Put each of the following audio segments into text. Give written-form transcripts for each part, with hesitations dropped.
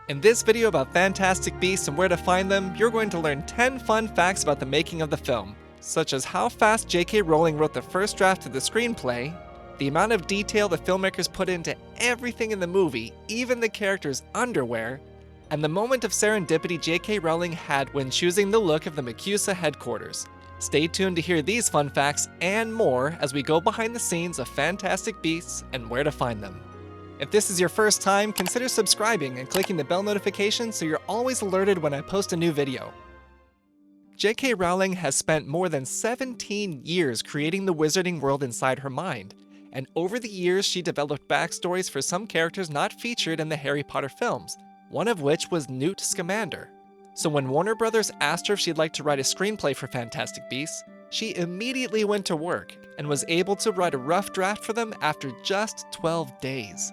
In this video about Fantastic Beasts and where to find them, you're going to learn 10 fun facts about the making of the film, such as how fast J.K. Rowling wrote the first draft of the screenplay, the amount of detail the filmmakers put into everything in the movie, even the characters' underwear, and the moment of serendipity J.K. Rowling had when choosing the look of the MACUSA headquarters. Stay tuned to hear these fun facts and more as we go behind the scenes of Fantastic Beasts and where to find them. If this is your first time, consider subscribing and clicking the bell notification so you're always alerted when I post a new video. J.K. Rowling has spent more than 17 years creating the wizarding world inside her mind, and over the years she developed backstories for some characters not featured in the Harry Potter films, one of which was Newt Scamander. So when Warner Brothers asked her if she'd like to write a screenplay for Fantastic Beasts, she immediately went to work and was able to write a rough draft for them after just 12 days.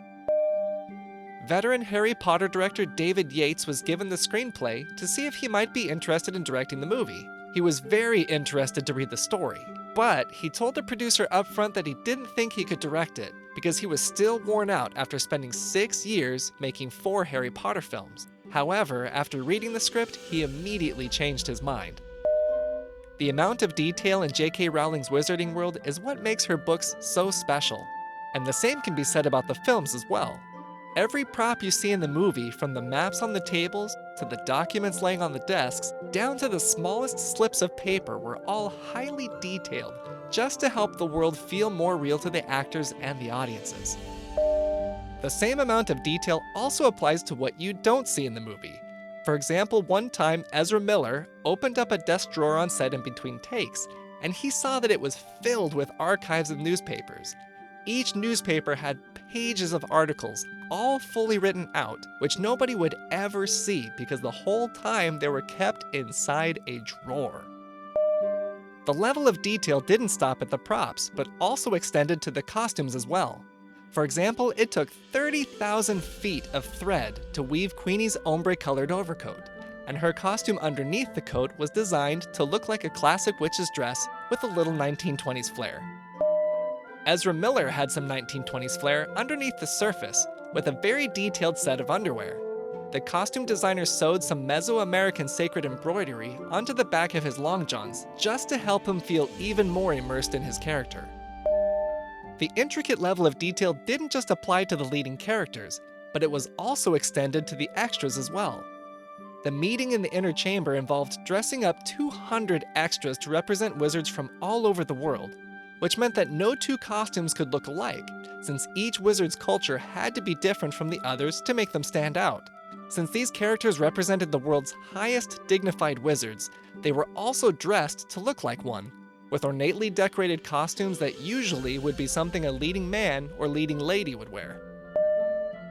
Veteran Harry Potter director David Yates was given the screenplay to see if he might be interested in directing the movie. He was very interested to read the story, but he told the producer upfront that he didn't think he could direct it because he was still worn out after spending 6 years making 4 Harry Potter films. However, after reading the script, he immediately changed his mind. The amount of detail in J.K. Rowling's wizarding world is what makes her books so special, and the same can be said about the films as well. Every prop you see in the movie, from the maps on the tables, to the documents laying on the desks, down to the smallest slips of paper, were all highly detailed, just to help the world feel more real to the actors and the audiences. The same amount of detail also applies to what you don't see in the movie. For example, one time Ezra Miller opened up a desk drawer on set in between takes, and he saw that it was filled with archives of newspapers. Each newspaper had pages of articles, all fully written out, which nobody would ever see because the whole time they were kept inside a drawer. The level of detail didn't stop at the props, but also extended to the costumes as well. For example, it took 30,000 feet of thread to weave Queenie's ombre-colored overcoat, and her costume underneath the coat was designed to look like a classic witch's dress with a little 1920s flair. Ezra Miller had some 1920s flair underneath the surface, with a very detailed set of underwear. The costume designer sewed some Mesoamerican sacred embroidery onto the back of his long johns just to help him feel even more immersed in his character. The intricate level of detail didn't just apply to the leading characters, but it was also extended to the extras as well. The meeting in the inner chamber involved dressing up 200 extras to represent wizards from all over the world, which meant that no two costumes could look alike, since each wizard's culture had to be different from the others to make them stand out. Since these characters represented the world's highest dignified wizards, they were also dressed to look like one, with ornately decorated costumes that usually would be something a leading man or leading lady would wear.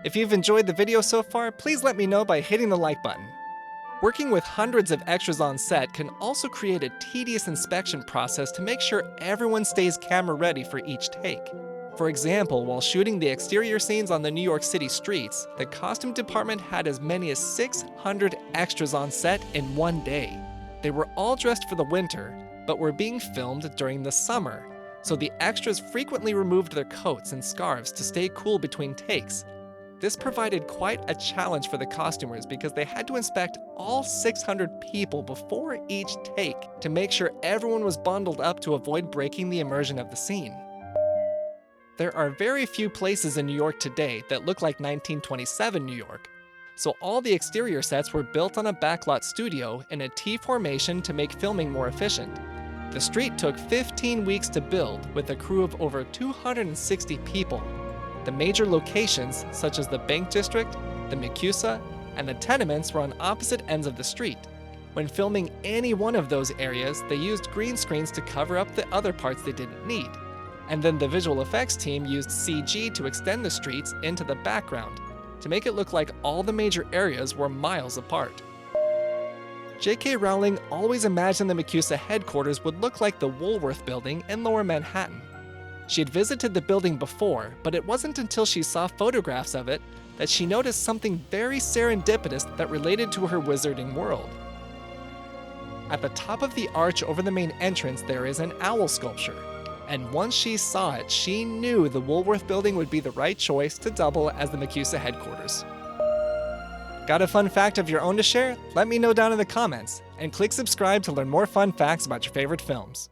If you've enjoyed the video so far, please let me know by hitting the like button. Working with hundreds of extras on set can also create a tedious inspection process to make sure everyone stays camera ready for each take. For example, while shooting the exterior scenes on the New York City streets, the costume department had as many as 600 extras on set in one day. They were all dressed for the winter, but were being filmed during the summer, so the extras frequently removed their coats and scarves to stay cool between takes. This provided quite a challenge for the costumers because they had to inspect all 600 people before each take to make sure everyone was bundled up to avoid breaking the immersion of the scene. There are very few places in New York today that look like 1927 New York, so all the exterior sets were built on a backlot studio in a T formation to make filming more efficient. The street took 15 weeks to build with a crew of over 260 people. The major locations, such as the Bank District, the MACUSA, and the tenements were on opposite ends of the street. When filming any one of those areas, they used green screens to cover up the other parts they didn't need. And then the visual effects team used CG to extend the streets into the background, to make it look like all the major areas were miles apart. J.K. Rowling always imagined the MACUSA headquarters would look like the Woolworth building in Lower Manhattan. She had visited the building before, but it wasn't until she saw photographs of it that she noticed something very serendipitous that related to her wizarding world. At the top of the arch over the main entrance there is an owl sculpture, and once she saw it, she knew the Woolworth building would be the right choice to double as the MACUSA headquarters. Got a fun fact of your own to share? Let me know down in the comments, and click subscribe to learn more fun facts about your favorite films.